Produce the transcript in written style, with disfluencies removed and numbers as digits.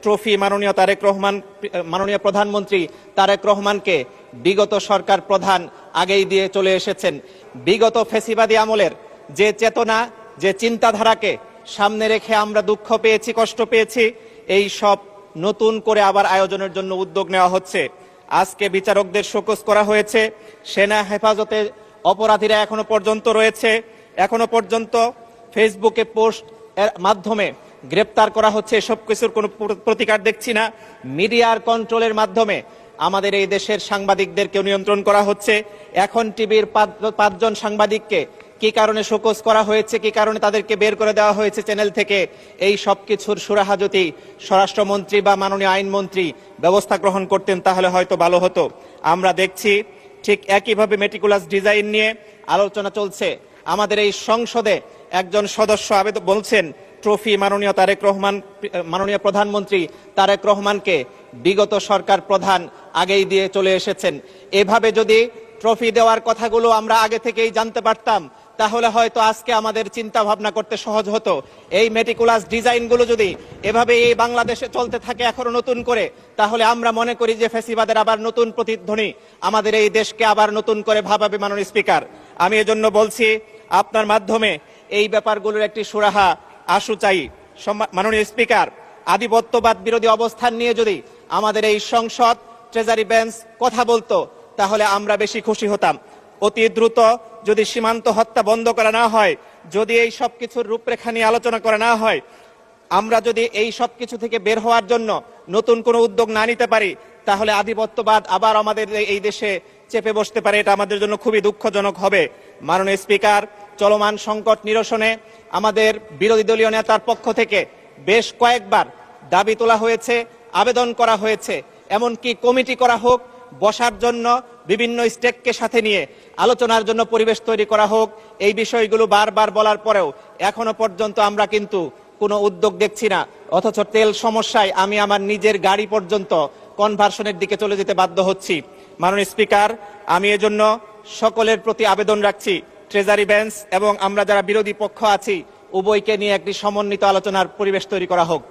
Trophy মাননীয় প্রধানমন্ত্রী তারেক রহমানকে বিগত সরকার প্রধান আগেই দিয়ে চলে এসেছেন। বিগত ফ্যাসিবাদী আমলের যে চেতনা, যে চিন্তাধারাকে সামনে রেখে আমরা দুঃখ পেয়েছি, কষ্ট পেয়েছি, এই সব নতুন করে আবার আয়োজনের জন্য উদ্যোগ নেওয়া হচ্ছে। আজকে বিচারকদের শোকজ করা হয়েছে, সেনা হেফাজতে অপরাধীরা এখনো পর্যন্ত রয়েছে, এখনো পর্যন্ত ফেসবুকে পোস্ট এর মাধ্যমে গ্রেপ্তার করা হচ্ছে, এসব কিছুর কোনো প্রতিকার দেখছি না। মিডিয়ার কন্ট্রোলের মাধ্যমে আমাদের এই দেশের সাংবাদিকদেরকে নিয়ন্ত্রণ করা হচ্ছে। এখন টিভির 5 জন সাংবাদিককে কি কারণে শোকজ করা হয়েছে, কি কারণে তাদেরকে বের করে দেওয়া হয়েছে চ্যানেল থেকে, এই সব কিছুর সুরাহা যদি স্বরাষ্ট্রমন্ত্রী বা মাননীয় আইনমন্ত্রী ব্যবস্থা গ্রহণ করতেন তাহলে হয়তো ভালো হতো। আমরা দেখছি ঠিক একইভাবে মেটিকুলাস ডিজাইন নিয়ে আলোচনা চলছে। আমাদের এই সংসদে একজন সদস্য আবেদন বলছেন ট্রফি মাননীয় প্রধানমন্ত্রী তারেক রহমানকে বিগত সরকার প্রধান আগেই দিয়ে চলে এসেছেন। এভাবে যদি ট্রফি দেওয়ার কথাগুলো আমরা আগে থেকেই জানতে পারতাম তাহলে হয়তো আজকে আমাদের চিন্তা ভাবনা করতে সহজ হতো। এই মেটিকুলাস ডিজাইনগুলো যদি এভাবে এই বাংলাদেশে চলতে থাকে এখনো নতুন করে, তাহলে আমরা মনে করি যে ফ্যাসিবাদের আবার নতুন প্রতিধ্বনি আমাদের এই দেশকে আবার নতুন করে ভাবাবে। মাননীয় স্পিকার, আমি এজন্য বলছি আপনার মাধ্যমে এই ব্যাপারগুলোর একটি সুরাহা আশু চাই। মাননীয় স্পিকার, আধিপত্যবাদ বিরোধী অবস্থান নিয়ে যদি আমাদের এই সংসদ ট্রেজারি বেঞ্চ কথা বলতো তাহলে আমরা বেশি খুশি হতাম। অতি দ্রুত যদি সীমান্ত হত্যা বন্ধ করা না হয়, যদি এই সব কিছুর রূপরেখা নিয়ে আলোচনা করা না হয়, আমরা যদি এই সব কিছু থেকে বের হওয়ার জন্য নতুন কোনো উদ্যোগ না নিতে পারি তাহলে আধিপত্যবাদ আবার আমাদের এই দেশে চেপে বসতে পারে। এটা আমাদের জন্য খুবই দুঃখজনক হবে। মাননীয় স্পিকার, চলমান সংকট নিরসনে আমাদের বিরোধী দলীয় নেতার পক্ষ থেকে বেশ কয়েকবার দাবি তোলা হয়েছে, আবেদন করা হয়েছে, এমনকি কমিটি করা হোক, বসার জন্য বিভিন্ন স্টেককে সাথে নিয়ে আলোচনার জন্য পরিবেশ তৈরি করা হোক। এই বিষয়গুলো বারবার বলার পরেও এখনো পর্যন্ত আমরা কিন্তু কোনো উদ্যোগ দেখছি না। অথচ তেল সমস্যায় আমি আমার নিজের গাড়ি পর্যন্ত কনভার্সনের দিকে চলে যেতে বাধ্য হচ্ছি। মাননীয় স্পিকার, আমি এজন্য সকলের প্রতি আবেদন রাখছি, ট্রেজারি বেঞ্চ এবং আমরা যারা বিরোধী পক্ষ আছি উভয়কে নিয়ে একটি সমন্বিত আলোচনার পরিবেশ তৈরি করা হোক।